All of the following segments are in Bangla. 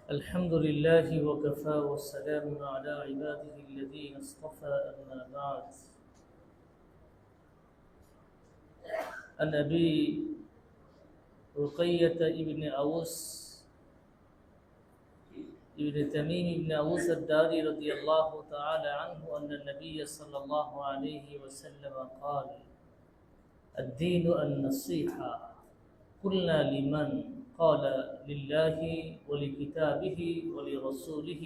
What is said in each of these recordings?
الحمد لله وكفى والسلام على عباده الذين اصطفى أما بعد. عن أبي رقية ابن أوس ابن تميم بن أوس الداري رضي الله تعالى عنه أن النبي صلى الله عليه وسلم قال: الدين النصيحة. قلنا لمن؟ قال: لله ولكتابه ولرسوله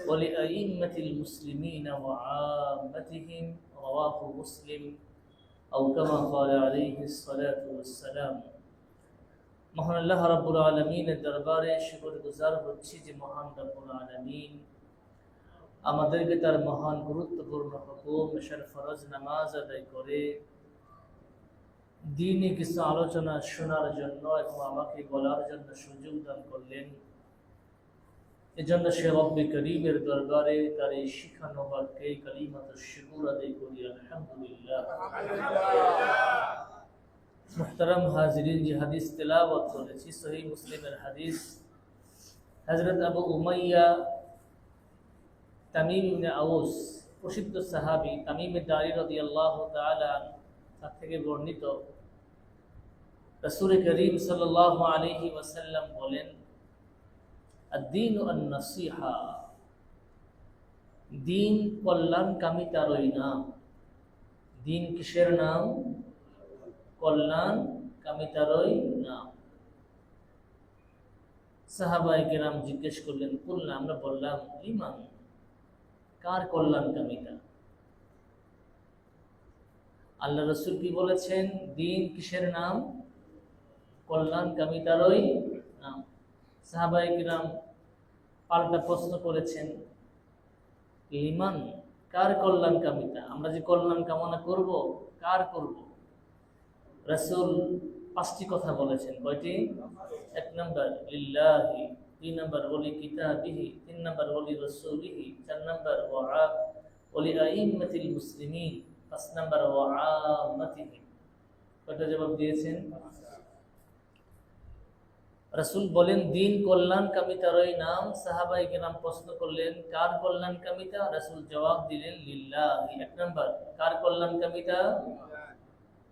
ولأئمة المسلمين وعامتهم. رواه مسلم أو كما قال عليه الصلاة والسلام. মহান আল্লাহ রাব্বুল আলামিনের দরবারে শুকরগুজার হচ্ছি যে মহান রাব্বুল আলামিন আমাদেরকে তার মহান গুরুত্বপূর্ণ হুকুম এশার ফরজ নামাজ আদায় করে দ্বীনি কিছু আলোচনা শোনার জন্য এবং আমাকে বলার জন্য সুযোগ দান করলেন। এজন্য সে রব্বে করিমের দরবারে তার এই শিখানো বাক্যে কালিমাতুশ শুকর আদায় করি আলহামদুলিল্লাহ। মুহতারাম হাজিরিন, যে হাদিস তেলাওয়াত করেছি সহিহ মুসলিমের হাদিস, হযরত আবু উমাইয়া তামিম ইবনে আউস, প্রসিদ্ধ সাহাবী তামিম দারি রাদিয়াল্লাহু তাআলা তার থেকে বর্ণিত, রাসূল করিম সাল্লাল্লাহু আলাইহি ওয়াসাল্লাম বলেন, আদ-দীন আন-নাসিহা। দিন কল্যাণকামিতারই নাম। দিন কিসের নাম? কল্যাণকামিতারই নাম। সাহাবায়ে কেরাম জিজ্ঞেস করলেন, কুলনা, আমরা বললাম, লিমান, কার কল্যাণকামিতা? আল্লাহ রাসূল কি বলেছেন? দিন কিসের নাম? কল্যাণকামিতারই নাম। সাহাবায়ে কেরাম পাল্টা প্রশ্ন করেছেন, লিমান, কার কল্যাণকামিতা? আমরা যে কল্যাণ কামনা করব, কার করব? রাসূল পাঁচটি কথা বলেছেন। কয়টি? এক নম্বর লিল্লাহি, দুই নম্বর ওলি কিতাবিহি, তিন নম্বর ওলি রাসূলিহি, চার নম্বর ওলি আইম্মাতিল মুসলিমিন, পাঁচ নম্বর ওয়াআম্মাতিহিম। কয়টা জবাব দিয়েছেন? রাসূল বলেন দিন কল্যাণকামিতারই নাম। সাহাবায়ে কেরাম প্রশ্ন করলেন, কার কল্যাণকামিতা? রাসূল জবাব দিলেন, লিল্লাহি। এক নম্বর, কার কল্যাণকামিতা?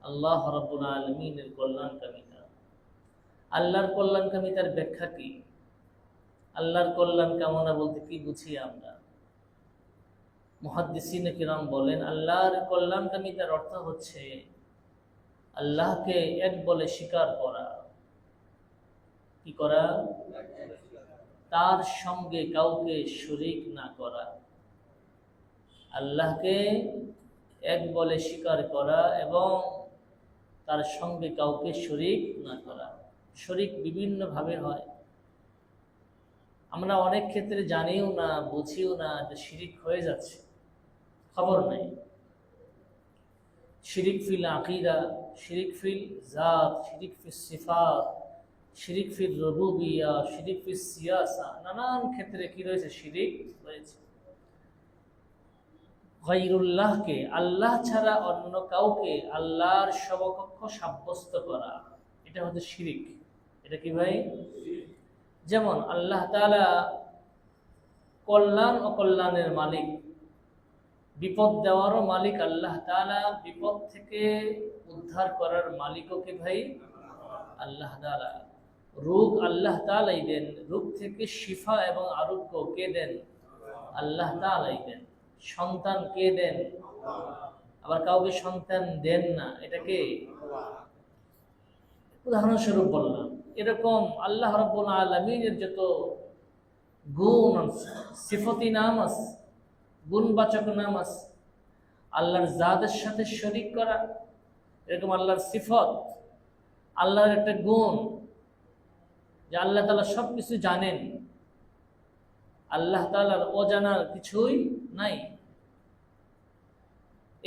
আল্লাহ রাব্বুল আলামিনের কল্যাণকামিতা। আল্লাহর কল্যাণকামিতার ব্যাখ্যা কি? আল্লাহর কল্যাণ কামনা বলতে কি বুঝি আমরা? মুহাদ্দিসিনে কিরাম বলেন, আল্লাহর কল্যাণকামিতার অর্থ হচ্ছে আল্লাহকে এক বলে স্বীকার করা। কি করা? তার সঙ্গে কাউকে শরীক না করা। আল্লাহকে এক বলে স্বীকার করা এবং তার সঙ্গে কাউকে শরীক না করা। শরীক বিভিন্ন ভাবে হয়, আমরা অনেক ক্ষেত্রে জানিও না, বুঝিও না যে শিরিক হয়ে যাচ্ছে, খবর নাই। শিরিক ফিল আকীদা, শিরিক ফিল জাত, শিরিক ফিল সিফাত, শিরিক ফিল রুবুবিয়্যাহ, শিরিক ফিল সিয়াসা, নানান ক্ষেত্রে কি রয়েছে? শিরিক রয়েছে। গায়রুল্লাহকে, আল্লাহ ছাড়া অন্য কাউকে আল্লাহর সমকক্ষ সাব্যস্ত করা, এটা হচ্ছে শিরিক। এটা কি ভাই? যেমন আল্লাহ তাআলা কল্যাণ ও কল্যাণের মালিক, বিপদ দেওয়ারও মালিক আল্লাহ তাআলা, বিপদ থেকে উদ্ধার করার মালিকও কে ভাই? আল্লাহ তাআলা। রোগ আল্লাহ তাআলাই দেন, রোগ থেকে শিফা এবং আরোগ্য কে দেন? আল্লাহ তাআলাই দেন। সন্তান কে দেন? আবার কাউকে সন্তান দেন না, এটা কে? উদাহরণস্বরূপ বললাম। এরকম আল্লাহ রাব্বুল আলামিনের যত গুণ আছে, সিফতি নাম আছে, গুণবাচক নাম আছে, আল্লাহর জাতের সাথে শরীক করা, এরকম আল্লাহর সিফত, আল্লাহর একটা গুণ যে আল্লাহ তাআলা সবকিছু জানেন। আল্লাহ তাআলার অজানার কিছুই নাই।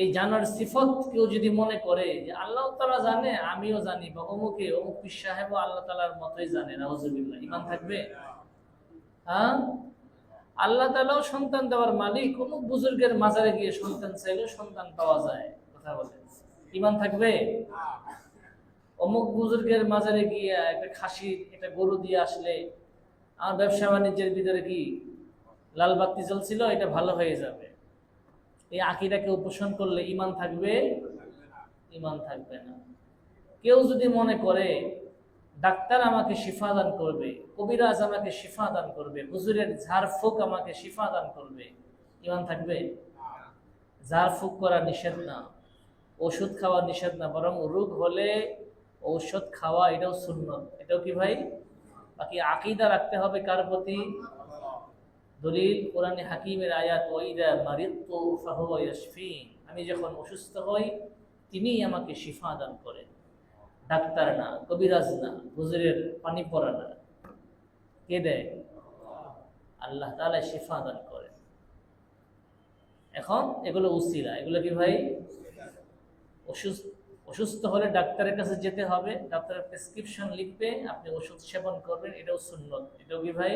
এই জানার সিফত কেউ যদি মনে করে যে আল্লাহ তাআলা জানে, আমিও জানি, বা অমুকে অমুক পীর সাহেবও আল্লাহ তাআলার মতোই জানে, নাউজুবিল্লাহ, ঈমান থাকবে? হ্যাঁ, আল্লাহ তাআলাও সন্তান দেওয়ার মালিক। অমুক বুজুর্গের মাজারে গিয়ে সন্তান চাইলেও সন্তান পাওয়া যায়, কথা বলেন, ঈমান থাকবে? অমুক বুজুর্গের মাজারে গিয়ে একটা খাসি, একটা গরু দিয়ে আসলে আমার ব্যবসা বাণিজ্যের ভিতরে কি লাল বাতি জ্বলছিল, এটা ভালো হয়ে যাবে। এই আকীদাকে পোষণ করলে ঈমান থাকবে? ঈমান থাকবে না। কেউ যদি মনে করে ডাক্তার আমাকে শিফা দান করবে, কবিরাজ আমাকে শিফা দান করবে, হুজুরের ঝাড়ফুঁক আমাকে শিফা দান করবে, ঈমান থাকবে? ঝাড়ফুঁক করা নিষেধ না, ওষুধ খাওয়া নিষেধ না, বরং রোগ হলে ঔষধ খাওয়া এটাও সুন্নত। এটাও কি ভাই? বাকি আকীদা রাখতে হবে কার প্রতি? দলিল কোরআনে হাকিমের আয়াত, ওয়াইদা মারিদতু ফাহুয়া ইয়াশফিন, আমি যখন অসুস্থ হই তিনিই আমাকে শিফা দান করেন। ডাক্তার না, কবিরাজ না, হুজুরের পানি পড়া না। কে দেয়? আল্লাহ তাআলা শিফা দান করেন। এখন এগুলো উসিলা, এগুলো কি ভাই? অসুস্থ হলে ডাক্তারের কাছে যেতে হবে, ডাক্তারের প্রেসক্রিপশন লিখবে, আপনি ওষুধ সেবন করবেন, এটাও সুন্নত। এটাও কি ভাই?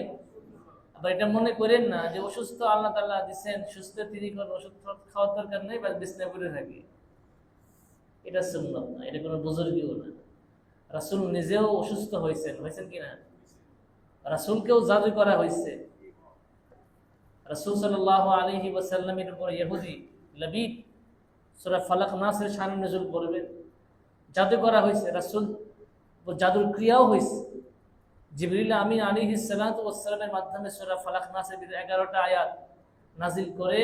আবার এটা মনে করেন না যে অসুস্থ আল্লাহ তাআলা দিচ্ছেন, সুস্থ তিনি করেন, ওষুধ খাওয়ার দরকার নেই, বা বিছানায় পড়ে থাকি, এটা সুন্নত না, এটা কোনো বুজুর্গিও না। রাসূল নিজেও অসুস্থ হয়েছেন কিনা? রাসূলকেও জাদু করা হয়েছে। রাসূল সাল্লাল্লাহু আলাইহি ওয়াসাল্লামের উপর ইহুদি লাবিদ সূরা ফালাক নাসের শানে নজুল পড়বেন, জাদু করা হয়েছে, রাসূল জাদুর ক্রিয়াও হয়েছে। জিবরিল আমিন আলাইহিস সালাতু ওয়াস সালামের মাধ্যমে সূরা ফালাক নাসের 11টা আয়াত নাজিল করে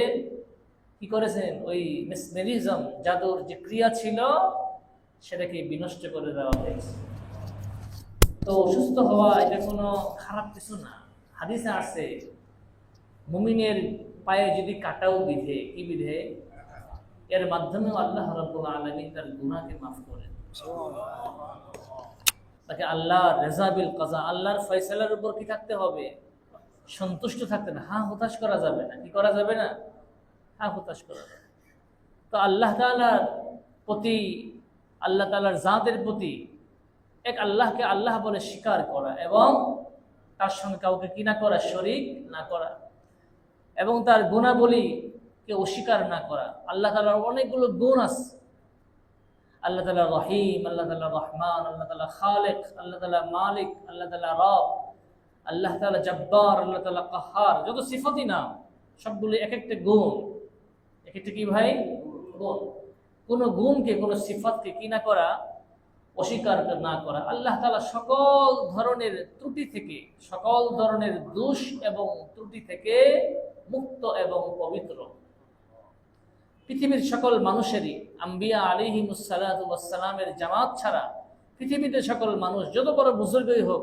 কি করেছেন? ওই মেসমেরিজম, জাদুর যে ক্রিয়া ছিল সেটাকে বিনষ্ট করে দেওয়া হয়েছে। তো অসুস্থ হওয়া এটা কোনো খারাপ কিছু না। হাদিসে আছে মুমিনের পায়ে যদি কাটাও বিধে, কি বিধে? এর মাধ্যমেও আল্লাহ রাব্বুল আলামিন তার গুনাহকে মাফ করেন। তাকে আল্লাহর রেজা বিল কাজা, আল্লাহর ফয়সালার উপর কি থাকতে হবে? সন্তুষ্ট থাকতে না, হ্যাঁ হতাশ করা যাবে না। কি করা যাবে না? হ্যাঁ হতাশ করা যাবে। তো আল্লাহ তাআলার প্রতি, আল্লাহ তাআলার জাতের প্রতি এক আল্লাহকে আল্লাহ বলে স্বীকার করা, এবং তার সঙ্গে কাউকে কি না করা? শরীক না করা, এবং তার গুণাবলীকে অস্বীকার না করা। আল্লাহ তাআলার অনেকগুলো গুণ আছে। আল্লাহ তাআলা রহিম, আল্লাহ তাআলা রহমান, আল্লাহ তাআলা খালিক, আল্লাহ তাআলা মালিক, আল্লাহ তাআলা রব, আল্লাহ তাআলা জব্বার, আল্লাহ তাআলা কাহার। যত সিফাতি নাম সবগুলো এক একটা গুণ, এক একটা কি ভাই? গুণ। কোন গুণকে, কোন সিফাতকে কি না করা? অস্বীকার না করা। আল্লাহ তাআলা সকল ধরনের ত্রুটি থেকে, সকল ধরনের দোষ এবং ত্রুটি থেকে মুক্ত এবং পবিত্র। পৃথিবীর সকল মানুষেরই, আম্বিয়া আলাইহিমুস সালাতু ওয়াস সালামের জামাত ছাড়া পৃথিবীতে সকল মানুষ যত বড় বুজুর্গই হোক,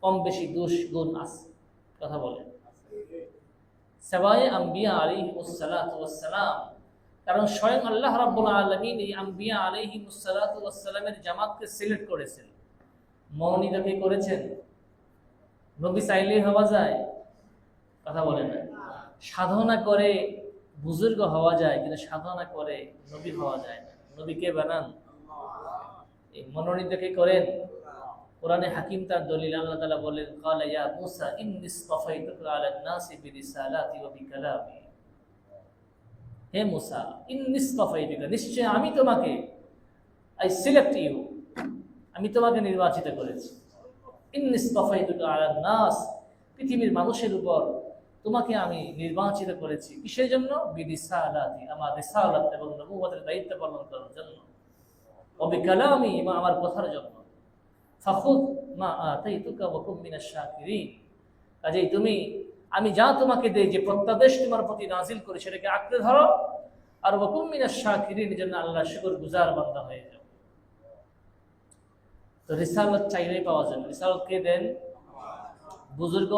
কম বেশি দোষ গুণ আছে। কথা বলেন সাওয়ায়ে আম্বিয়া আলাইহিমুস সালাতু ওয়াস সালাম। কারণ স্বয়ং আল্লাহ রাব্বুল আলামিন এই আম্বিয়া আলাইহিমুস সালাতু ওয়াস সালামের জামাতকে সিলেক্ট করেছেন। মনোনীত কে করেছেন? নবী চাইলেই হওয়া যায়? কথা বলেন না। সাধনা করে বুজুর্গ হওয়া যায়, কিন্তু সাধনা করে নবী হওয়া যায় না। নবীকে বানান, এই মনোনীত কে করেন? কোরআনে হাকিম তার দলিল, আল্লাহ তাআলা বলেন, ক্বালা ইয়া মূসা ইন্নী ইসতাফাইতুকা আলান নাসি বিরিসালাতি ওয়া বিকালামি। হে মূসা, ইন্নী ইসতাফাইতুকা, নিশ্চয় আমি তোমাকে, আই সিলেক্ট ইউ, আমি তোমাকে নির্বাচিত করেছি। ইন্নী ইসতাফাইতুকা আলান নাস, পৃথিবীর মানুষের উপর তোমাকে আমি নির্বাচিত করেছি। কিসের জন্য? বিরিসালাতি, আমার রিসালাত এবং নবুয়তের দায়িত্ব পালন করার জন্য। ওয়া বিকালামি, আমার কথার জন্য। ফাখুদ মা আতাইতুকা ওয়া কুম মিনাশ শাকিরিন, কাজেই তুমি, আমি যা তোমাকে দেই, যে প্রত্যাদেশ তোমার প্রতি নাজিল করি, সেটাকে আঁকড়ে ধরো, আর ওয়া কুম মিনাশ শাকিরিন, এর জন্য আল্লাহর শুকরগুজার বান্দা হয়ে যাও। তো রিসালাত চাইলেই পাওয়া যায় না। রিসালাত কে দেন? বুজুর্গ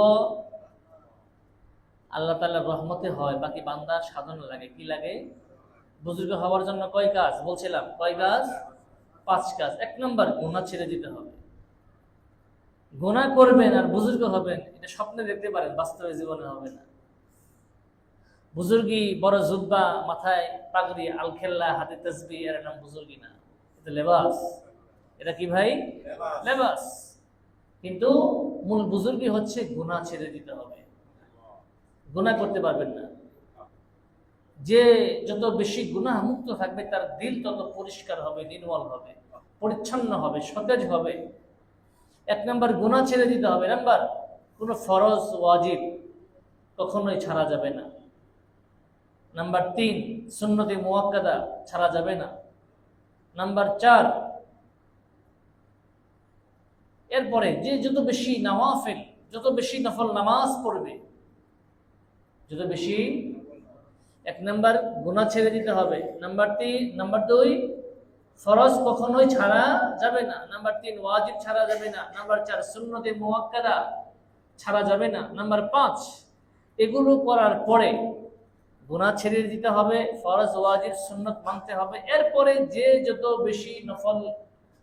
আল্লাহ তাআলার রহমতে হয়, বাকি বান্দার সাধনা লাগে। কি লাগে? বুজুর্গ হওয়ার জন্য কয় কাজ বলছিলাম? কয় কাজ? 5 কাজ। 1 নম্বর, গুনাহ ছেড়ে দিতে হবে। গুনাহ করবেন আর বুজুর্গ হবেন, এটা স্বপ্নে দেখতে পারেন, বাস্তবে জীবনে হবে না। বুজুর্গি বড় জুব্বা, মাথায় পাগড়ি, আলখেল্লা, হাতে তাসবিহ, এর নাম বুজুর্গি না, এটা লেবাস। এটা কি ভাই? লেবাস। কিন্তু মূল বুজুর্গি হচ্ছে গুনাহ ছেড়ে দিতে হবে। গুনাহ করতে পারবেন না। যে যত বেশি গুনাহ মুক্ত থাকবে, তার দিল তত পরিষ্কার হবে, নির্মল হবে, পরিচ্ছন্ন হবে, সতেজ হবে। 1 নম্বর গুনাহ ছেড়ে দিতে হবে। নাম্বার কোনো ফরজ ওয়াজিব কখনোই ছাড়া যাবে না। নাম্বার 3, সুন্নতে মুআক্কাদা ছাড়া যাবে না। নাম্বার 4, এরপরে যে যত বেশি নওয়াফিল, যত বেশি নফল নামাজ পড়বে, যত বেশি, 1 নাম্বার গুনাহ ছেড়ে দিতে হবে। নাম্বার 2 ফরজ কখনোই ছাড়া যাবে না। নাম্বার 3 ওয়াজিব ছাড়া যাবে না। নাম্বার 4 সুন্নতে মুআক্কাদা ছাড়া যাবে না। নাম্বার 5 এগুলো করার পরে গুনাহ ছেড়ে দিতে হবে, ফরজ ওয়াজিব সুন্নত মানতে হবে। এরপরে যে যত বেশি নফল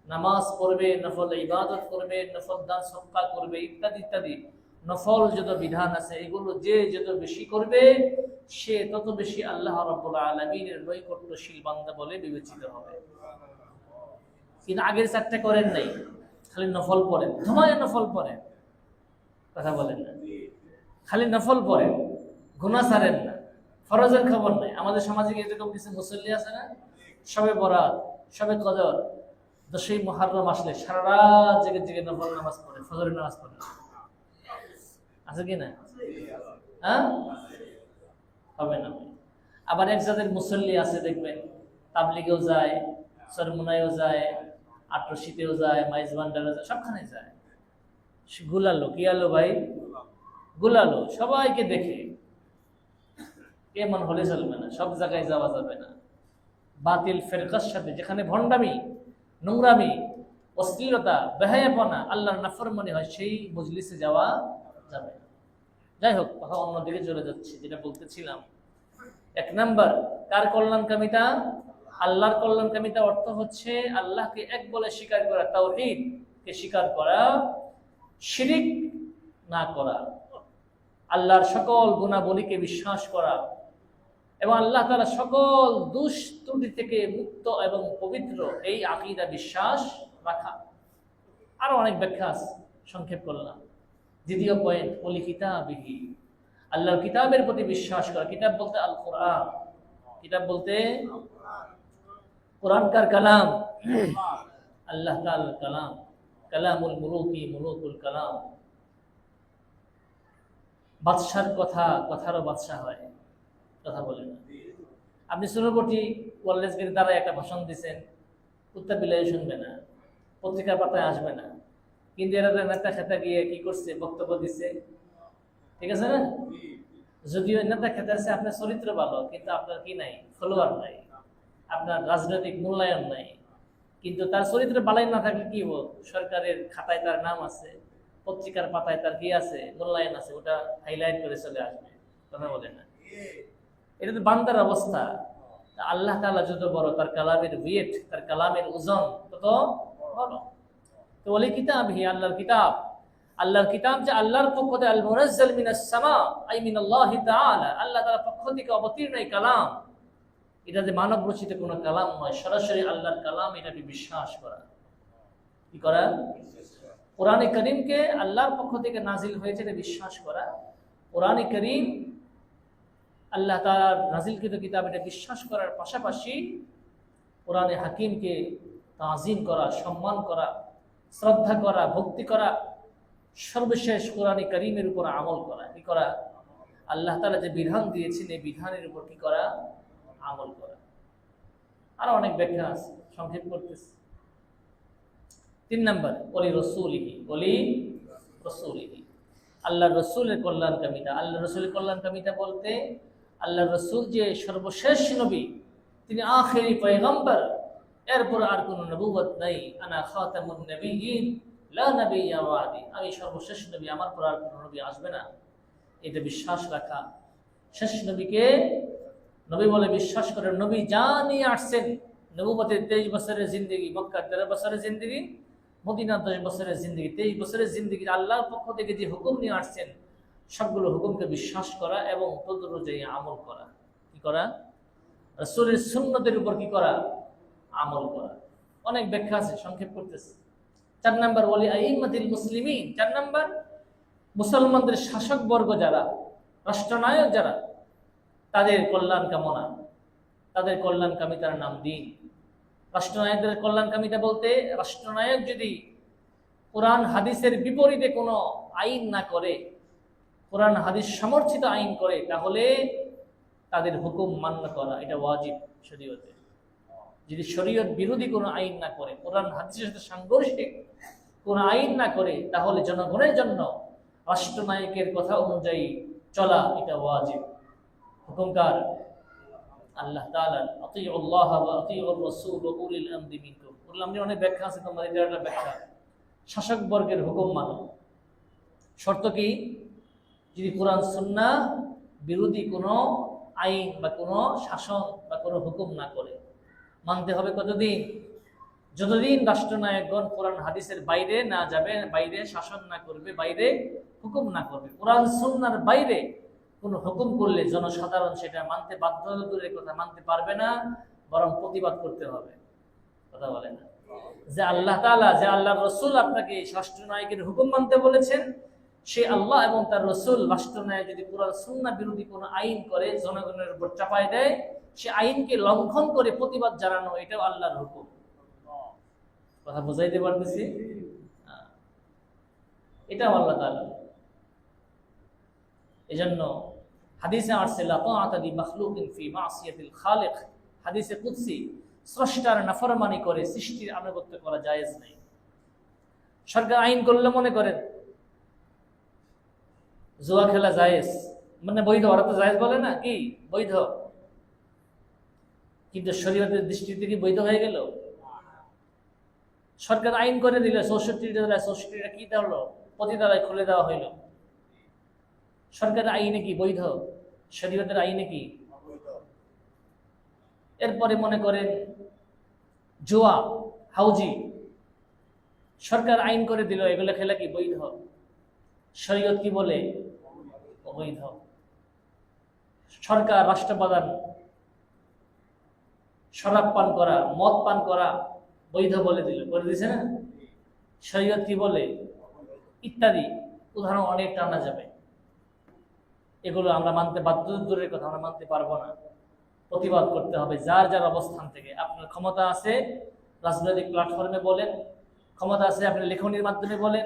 নামাজ পড়বে, নফল ইবাদত করবে, নফল দান সদকা করবে, ইত্যাদি ইত্যাদি নফল যত বিধান আছে এগুলো যে যত বেশি করবে সে তত বেশি আল্লাহ রাব্বুল আলামিনের নৈকট্যশীল বান্দা বলে বিবেচিত হবে। কিন্তু আগের 4টা করেন নাই, খালি নফল পড়েন, ধমায় নফল পড়েন, কথা বলেন না, খালি নফল পড়েন, গুনাহ ছাড়েন না, ফরজের খবর নাই। আমাদের সমাজে এরকম কিছু মুসল্লি আছে না, শবে বরাত, শবে কদর, 10ই মুহররম আসলে সারা রাত জেগে জেগে নফল নামাজ পড়ে, ফজরের নামাজ পড়ে, আছে কি না? হ্যাঁ, হবে না। আবার এক জাতের মুসল্লি আছে দেখবেন, তাবলিগেও যায়, সরমুনায়ও যায়, আটরশিতেও যায়, মাইজ ভান্ডারও যায়, সবখানে যায়। গুলালো, কি আলো ভাই, গুলালো, সবাইকে দেখে। এমন হলে চলবে না, সব জায়গায় যাওয়া যাবে না। বাতিল ফেরকার সাথে যেখানে ভণ্ডামি, নোংরামি, অশ্লীলতা, বেহায়াপনা, আল্লাহর নাফরমানি হয়, সেই মজলিসে যাওয়া যাবে না। যাই হোক, কথা অন্যদিকে চলে যাচ্ছে। যেটা বলতেছিলাম, 1 নাম্বার কার কল্যাণকামিতা? আল্লাহর কল্যাণকামিতা অর্থ হচ্ছে আল্লাহকে এক বলে স্বীকার করা, তাওহীদকে স্বীকার করা, শিরিক না করা, আল্লাহর সকল গুণাবলীকে বিশ্বাস করা এবং আল্লাহ তাআলা সকল দোষ ত্রুটি থেকে মুক্ত এবং পবিত্র, এই আকীদা বিশ্বাস রাখা। আরো অনেক ব্যাখ্যা আছে, সংক্ষেপ করলাম। দ্বিতীয় পয়েন্ট, ওলি কিতাবিহি, আল্লাহর কিতাবের প্রতি বিশ্বাস করা। কিতাব বলতে আল কোরআন, কিতাব বলতে কোরআন কার কালাম? আল্লাহ তাআলার কালাম। কালামুল মুলুকি, মুলুকুল কালাম। বাদশার কথা, কথারও বাদশা হয়, কথা বলে না। আপনি সুরবটি ওয়ালেসগির দ্বারা একটা ভাষণ দিচ্ছেন, কুত্তা বিলাই শুনবে না, পত্রিকার পাতায় আসবে না, কিন্তু এরা নেতা খেতা গিয়ে কি করছে, বক্তব্য দিচ্ছে, ঠিক আছে না? যদিও নেতা খেতে আছে, আপনার চরিত্র ভালো, কিন্তু আপনার কি নাই, ফলোয়ার নাই, আপনার রাজনৈতিক মূল্যায়ন নাই। কিন্তু তার চরিত্র বালাই না থাকলে কি হবো, সরকারের খাতায় তার নাম আছে, পত্রিকার পাতায় তার কি আছে, মূল্যায়ন আছে, ওটা হাইলাইট করে চলে আসবে, কথা বলে না। এটা তো বান্দার অবস্থা। আল্লাহ তাআলা যত বড়, তার কালামের ওয়েট, তার কালামের ওজন তত বড়। তো ওলি কিতাবিহি, আল্লাহর কিতাব। আল্লাহর কিতাব যে আল্লাহর পক্ষ থেকে, আল মুনাজ্জাল মিনাস সামা, আই মিনাল্লাহি তাআলা, আল্লাহ তাআলার পক্ষ থেকে অবতীর্ণ এই কালাম, এটা যে মানব রচিত কোনো কালাম নয়, সরাসরি আল্লাহর কালাম, এটা বিশ্বাস করা। কি করা? কোরআনে কারীমকে আল্লাহর পক্ষ থেকে নাজিল হয়েছে এটা বিশ্বাস করা। কোরআনে কারীম আল্লাহ তাআলার নাজিলকৃত কিতাব, এটা বিশ্বাস করার পাশাপাশি কোরআনে হাকিমকে তাজিম করা, সম্মান করা, শ্রদ্ধা করা, ভক্তি করা, সর্বশেষ কোরআনে কারীমের উপর আমল করা। কি করা? আল্লাহ তাআলা যে বিধান দিয়েছেন এই বিধানের উপর কি করা? আমল করা। আরো অনেক ব্যাখ্যা আছে, সংক্ষেপ করতেছি। 3 নাম্বার, ওলি রাসূলিহি, ওলি রাসূলিহি, আল্লাহর রাসূলের কল্যাণকামিতা। আল্লাহর রাসূলের কল্যাণকামিতা বলতে আল্লাহর রাসূল যে সর্বশেষ নবী, তিনি আখেরি পয়গম্বর, এরপর আর কোনো নবুয়ত নাই। আনা খাতামুন নবিয়্যিন লা নাবিয়্যা বা'দি, আমি সর্বশেষ নবী, আমার পর আর কোনো নবী আসবে না, এটা বিশ্বাস রাখা। শেষ নবীকে নবী বলে বিশ্বাস করে। নবী যা নিয়ে আসছেন, নবুয়তের 23 বছরের জিন্দেগি, মক্কার 13 বছরের জিন্দেগি, মদিনার 10 বছরের জিন্দেগি, 23 বছরের জিন্দেগি, আল্লাহর পক্ষ থেকে যে হুকুম নিয়ে আসছেন সবগুলো হুকুমকে বিশ্বাস করা এবং তদনুযায়ী আমল করা। কি করা? রাসূলের সুন্নতের উপর কি করা? আমল করা। অনেক ব্যাখ্যা আছে, সংক্ষেপ করতেছি। 4 নাম্বার, ওলি আইম্মাতিল মুসলিমিন, 4 নাম্বার মুসলমানদের শাসক বর্গ যারা, রাষ্ট্রনায়ক যারা, তাদের কল্যাণ কামনা, তাদের কল্যাণকামিতার নাম দিন। রাষ্ট্রনায়কদের কল্যাণকামিতা বলতে রাষ্ট্রনায়ক যদি কোরআন হাদিসের বিপরীতে কোনো আইন না করে, কোরআন হাদিস সমর্থিত আইন করে, তাহলে তাদের হুকুম মান্য করা এটা ওয়াজিব শরীয়তে। যদি শরীয়ত বিরোধী কোনো আইন না করে, কোরআন হাদিসের সাথে সাংঘর্ষিক কোনো আইন না করে, তাহলে জনগণের জন্য রাষ্ট্রনায়কের কথা অনুযায়ী চলা এটা ওয়াজিব। হুকুমকার আল্লাহ তাআলা, আতিউল্লাহ ওয়া আতিউর রাসূল ওয়া উলিল আমরি মিনকুম। উলিল আমরি অনেক ব্যাখ্যা আছে, তোমার এটা একটা ব্যাখ্যা। শাসক বর্গের হুকুম মানো। শর্ত কি? যদি কোরআন সুন্নাহ বিরোধী কোনো আইন বা কোনো শাসন বা কোনো হুকুম না করে। মানতে হবে কতদিন? যতদিন রাষ্ট্রনায়কগণ কোরআন হাদিসের বাইরে না যাবে, বাইরে শাসন না করবে, বাইরে হুকুম না করবে। কোরআন সুন্নাহর বাইরে কোনো হুকুম করলে জনসাধারণ সেটা মানতে বাধ্য দূরের কথা, মানতে পারবে না, বরং প্রতিবাদ করতে হবে। কথা বলে না যে আল্লাহ তাআলা, যে আল্লাহর রাসূল আপনাকে রাষ্ট্রনায়কের হুকুম মানতে বলেছেন, সে আল্লাহ এবং তার রাসূল রাষ্ট্রনায়ক যদি কোরআন সুন্নাহ বিরোধী কোনো আইন করে, জনগণের উপর চাপায় দেয়, সে আইনকে লঙ্ঘন করে প্রতিবাদ জানানো এটাও আল্লাহর হুকুম। কথা বুঝাইতে পারতেছি? এটাও আল্লাহ তাআলা। এজন্য হাদিসে আসছে লা তাআতা লি মাখলুকিন ফি মাসিয়াতিল খালিক। হাদিসে কুদসি, স্রষ্টার নাফরমানি করে সৃষ্টির আনুগত্য করা জায়েজ নাই। সরকার আইন করলে মনে করেন জুয়া খেলা জায়েজ, মানে বৈধ, ওরা তো জায়েজ বলে না, কি বৈধ, কিন্তু শরীয়তের দৃষ্টিতে কি বৈধ হয়ে গেল? সরকার আইন করে দিল 64টা কি দেওয়া, পতিতালয় খুলে দেওয়া হইল। সরকারের আইনে কি বৈধ? শরীয়তের আইনে কি? এরপরে মনে করেন জুয়া, হাউজি, সরকার আইন করে দিল, এগুলো খেলা কি বৈধ? শরীয়ত কি বলে? অবৈধ। সরকার রাষ্ট্রপ্রধান শরাব পান করা, মদ পান করা বৈধ বলে দিল, করে দিছে না? শরীয়ত কি বলে? ইত্যাদি উদাহরণ অনেক টানা যাবে। এগুলো আমরা মানতে বাধ্য দূরের কথা, আমরা মানতে পারবো না। প্রতিবাদ করতে হবে যার যার অবস্থান থেকে। আপনার ক্ষমতা আছে রাজনৈতিক প্ল্যাটফর্মে বলেন, ক্ষমতা আছে আপনি লেখনির মাধ্যমে বলেন,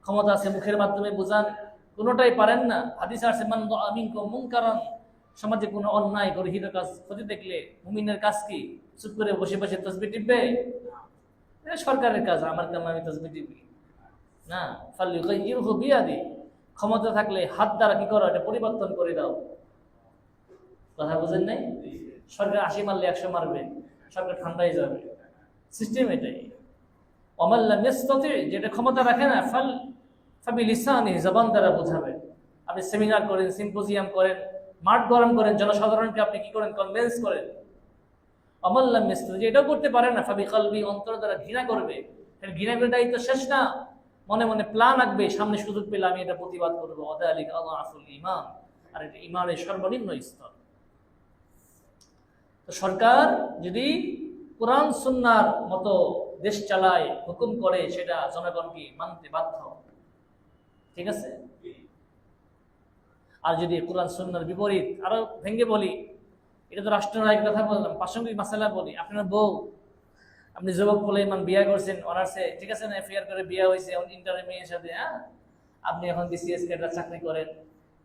ক্ষমতা আছে মুখের মাধ্যমে বোঝান, কোনোটাই পারেন না। হাদিসে আছে মান রাআ মিনকুম মুনকারান, সমাজে কোনো অন্যায় গর্হিত কাজ হতে দেখলে মুমিনের কাজ কি? চুপ করে বসে বসে তাসবিহ টিপবে? এটা সরকারের কাজ, আমার কাম আমি তাসবিহ টিপি না। ফালইউগাইয়িরহু বিয়াদি, ক্ষমতা থাকলে হাত দ্বারা কি করো? এটা পরিবর্তন করে দাও। কথা বুঝেন নাই? সরকার 80 মারলে 100 মারবে, সরকার ঠান্ডাই যাবে। সিস্টেম এটাই। ওয়ামান লাম ইয়াসতাতি, যেটা ক্ষমতা রাখে না, ফাবিলিসানিহি, জবান দ্বারা বোঝাবে। আপনি সেমিনার করেন, সিম্পোজিয়াম করেন, মাঠ গরম করেন, জনসাধারণকে আপনি কি করেন? কনভিন্স করেন। ওয়ামান লাম ইয়াসতাতি, এটাও করতে পারে না, ফাবিকলবি, অন্তর দ্বারা ঘৃণা করবে। ঘৃণা করে দায়িত্ব শেষ না, মনে মনে প্ল্যান আঁকবে, সামনে সুযোগ পেলে আমি এটা প্রতিবাদ করবো। ওয়াদালিকা আযআফুল ঈমান, আর এটা ঈমানের সর্বনিম্ন স্তর। তো সরকার যদি কোরআন সুন্নাহর মতো দেশ চালায়, হুকুম করে, সেটা জনগণকে মানতে বাধ্য। ঠিক আছে? আর যদি কোরআন সুন্নাহর বিপরীত, আরো ভেঙ্গে বলি, এটা তো রাষ্ট্রনায়কের কথা বললাম, প্রাসঙ্গিক মাসালা বলি। আপনার বউ, আপনি যুবক বলে ইমান বিয়ে করছেন অনার্সে, ঠিক আছে না, এফআইআর করে বিয়ে হয়েছে ইন্টারের মেয়ের সাথে, হ্যাঁ, আপনি এখন বিসিএস ক্যাডার চাকরি করেন,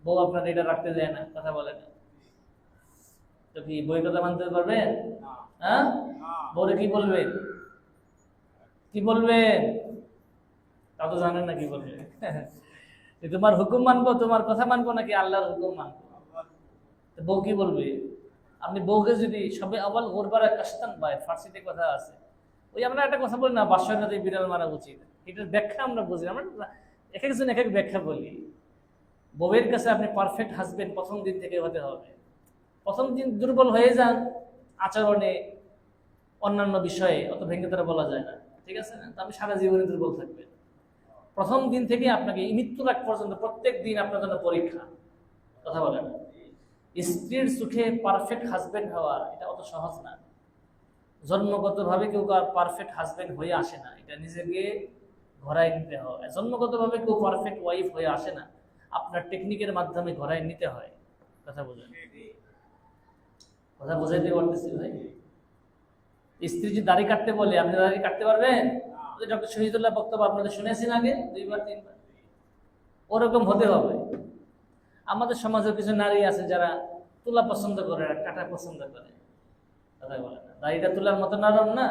বউ আপনার এটা রাখতে দেয় না, কথা বলে না, তো কি বই কথা মানতে পারবেন? হ্যাঁ, বলে কি বলবেন? কি বলবেন? তা তো জানেন না কি বলবেন। তোমার হুকুম মানবো, তোমার কথা মানবো, নাকি আল্লাহর হুকুম মানবো? বউ কি বলবে? আপনি বউকে যদি সবে আওয়াল গোরবারা কাস্তান বাই, ফার্সিতে কথা আছে, ওই আমরা একটা কথা বলি না, বাসায় নদী বিড়াল মারা উচিত, এটার ব্যাখ্যা আমরা বুঝি, আমরা এক একজন এক এক ব্যাখ্যা বলি। বউয়ের কাছে আপনি পারফেক্ট হাজবেন্ড প্রথম দিন থেকে হতে হবে। প্রথম দিন দুর্বল হয়ে যান আচরণে, অন্যান্য বিষয়ে, অত ভেঙে তারা বলা যায় না, ঠিক আছে না? আপনি সারা জীবনে দুর্বল থাকবেন। প্রথম দিন থেকে আপনাকে মৃত্যুর আগ পর্যন্ত প্রত্যেক দিন আপনার জন্য পরীক্ষা। কথা বলেন, স্ত্রীর সুখে পারফেক্ট হাজবেন্ড হওয়া এটা অত সহজ না। জন্মগতভাবে কেউ পারফেক্ট হাজবেন্ড হয়ে আসে না, এটা নিজেকে ঘরায় নিতে হয়। জন্মগতভাবে কেউ পারফেক্ট ওয়াইফ হয়ে আসে না, আপনার টেকনিকের মাধ্যমে ঘরায় নিতে হয়। কথা বোঝেন? কথা বোঝাইতে পারতেছি ভাই? স্ত্রী যদি দাড়ি কাটতে বলে, আপনি দাড়ি কাটতে পারবেন? ডক্টর শহীদুল্লাহ বক্তব্য আপনাদের শুনেছেন আগে 2-3 বার, ওরকম হতে হবে। আমাদের সমাজের কিছু নারী আছে যারা তুলা পছন্দ করে আর কাটা পছন্দ করে, কথা বলে না, দাড়িটা তুলার মতো নরম না,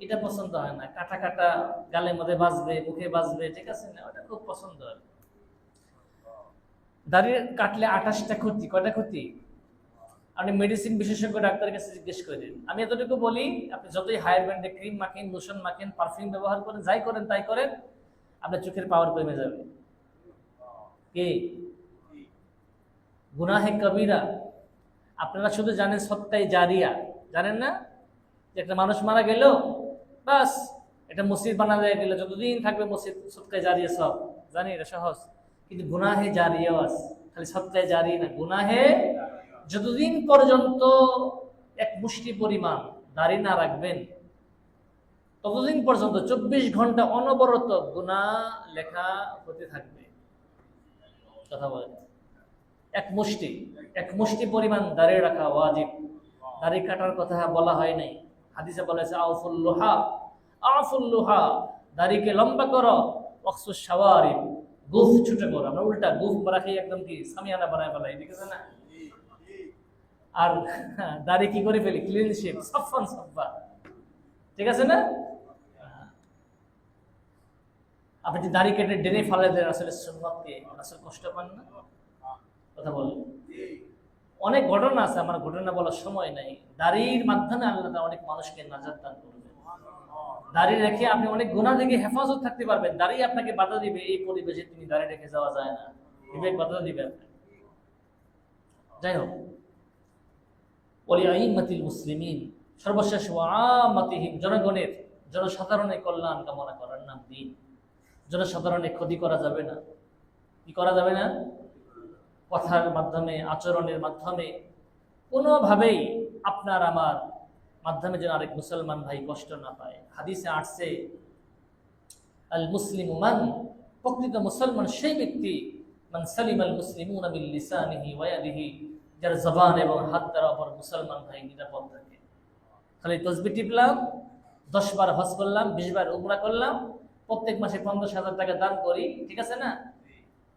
এটা পছন্দ হয় না, কাটা কাটা গালের মধ্যে বাজবে, মুখে বাজবে, ঠিক আছে না, ওটা খুব পছন্দ হয়। দাড়ি কাটলে 28টা ক্ষতি, কয়টা ক্ষতি? আপনি মেডিসিন বিশেষজ্ঞ ডাক্তারের কাছে জিজ্ঞেস করেন। আমি এতটুকু বলি, আপনি যতই হায়ার ব্র্যান্ডে ক্রিম মাখেন, লোশন মাখেন, পারফিউম ব্যবহার করেন, যাই করেন তাই করেন, আপনার চোখের পাওয়ার কমে যাবে। কি গুনাহে কবিরা? আপনারা শুধু জানেন সৎকায়ে জারিয়া, জানেন না যে একটা মানুষ মারা গেল বাস এটা মসজিদ বানা হয়ে গেল, যতদিন থাকবে মসজিদ, সৎকায়ে জারিয়া সব জানি, এটা সহজ। কিন্তু গুনাহে জারিয়াও আছে, খালি সৎকায়ে জারি না, গুনাহে যতদিন পর্যন্ত এক মুষ্টি পরিমাণ দাড়ি না রাখবেন ততদিন পর্যন্ত 24 ঘন্টা অনবরত গুনাহ লেখা হতে থাকবে। কথা বলেন, এক মুষ্টি পরিমাণ দাড়ি রাখা ওয়াজিব। দাড়ি কাটার কথা বলা হয় নাই, হাদিসে বলা হয়েছে আউফুল লুহা, আউফুল লুহা, দাড়িকে লম্বা করো, ওয়াকসুস শাওয়ারিব, গুফ ছোট করো। আমরা উল্টা গুফ রাখি, একদম কি সামিয়ানা বানায় ফেলাই, ঠিক আছে না? আর দাড়ি কি করে ফেলি, ক্লিন শেপ, সাফান সাফা, ঠিক আছে না? আপনি যে দাড়ি কেটে ডেনে ফেলে দেন, আসলে সুন্নতকে আসলে কষ্ট পান না? কথা বলেন। অনেক ঘটনা আছে, আমার ঘটনা বলার সময় নাই। দাড়ির মাধ্যমে আল্লাহ তাআলা অনেক মানুষকে নাজাত দান করবেন। দাড়ি রেখে আপনি অনেক গুনাহ থেকে হেফাজত থাকতে পারবেন। দাড়ি আপনাকে বাধা দিবে, এই পরিবেশে তুমি দাড়ি রেখে যাওয়া যায় না, বিবেক বাধা দিবে আপনাকে। যাই হোক, ওয়ালিআইম্মাতিল মুসলিমিন, সর্বশেষ ওয়াআম্মাতিহিম, জনগণের, জনসাধারণের কল্যাণ কামনা করার নাম দিন। জনসাধারণের ক্ষতি করা যাবে না। কি করা যাবে না? কথার মাধ্যমে, আচরণের মাধ্যমে, কোনোভাবেই আপনার আমার মাধ্যমে যেন আরেক মুসলমান ভাই কষ্ট না পায়। হাদিসে আসছে আল মুসলিমু মান, প্রকৃত মুসলমান সেই ব্যক্তি, মান সালিমাল মুসলিমুনা মিন লিসানিহি ওয়া ইয়াদিহি, যার জবান এবং হাত দ্বারা অপর মুসলমান ভাই নিরাপদ থাকে। খালি তাসবিহ টিপলাম, 10 বার হজ করলাম, 20 বার উমরা করলাম, প্রত্যেক মাসে 50,000 টাকা দান করি, ঠিক আছে না?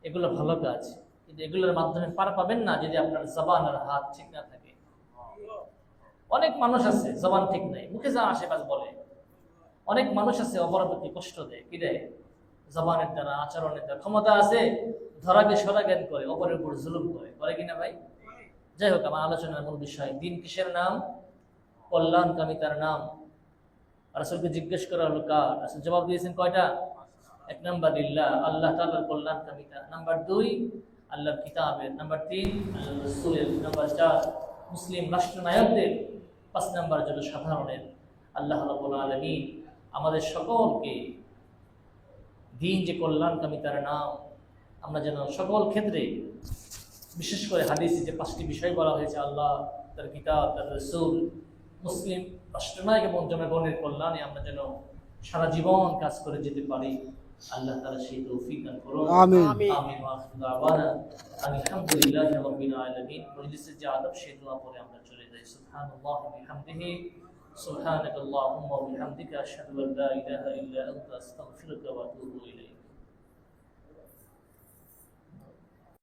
এগুলো ভালো কাজ, কিন্তু এগুলোর মাধ্যমে পার পাবেন না যদি আপনার জবান আর হাত ঠিক না থাকে। অনেক মানুষ আছে জবান ঠিক নাই, মুখে যা আশেপাশে বলে। অনেক মানুষ আছে অপরের প্রতি কষ্ট দেয়, কি দেয়? জবানের দ্বারা, আচরণের দ্বারা। ক্ষমতা আছে, ধরাকে সরা জ্ঞান করে, অপরের উপর জুলুম করে, করে কিনা ভাই? যাই হোক, আমার আলোচনার মূল বিষয়, দিন কিসের নাম? কল্যাণকামিতার নাম। রাসূলকে জিজ্ঞেস করা হলো কার? রাসূল জবাব দিয়েছেন কয়টা? 1 নাম্বার লিল্লাহ, আল্লাহ তাআলার কল্যাণকামিতা। নাম্বার 2 আল্লাহর কিতাবের। নাম্বার 3 আল্লাহর রাসূলের। নাম্বার 4 মুসলিম রাষ্ট্রনায়কদের। 5 নাম্বার জনসাধারণের। আল্লাহ রাব্বুল আলামিন আমাদের সকলকে দিন যে কল্যাণকামিতার নাম, আমরা যেন সকল ক্ষেত্রে, বিশেষ করে হাদিসে যে 5টি বিষয় বলা হয়েছে, আল্লাহ, তার কিতাব, তার রাসূল, মুসলিম রাষ্ট্রনায়ক এবং জনগণের কল্যাণে আমরা যেন সারা জীবন কাজ করে যেতে পারি। আল্লাহ তাআলা সেই তৌফিক দান করুন। আমিন। আমিন। ওয়া আখিরু দাওয়ানা আলহামদুলিল্লাহি রাব্বিল আলামিন। মজলিসের যে আদব, সেই দোয়া পরে আমরা চলে যাই। সুবহানাল্লাহি ওয়া বিহামদিহি, সুবহানাকাল্লাহুম্মা ওয়া বিহামদিকা, আশহাদু আল্লা ইলাহা ইল্লা আনতা, আস্তাগফিরুকা ওয়া আতুবু ইলাইক।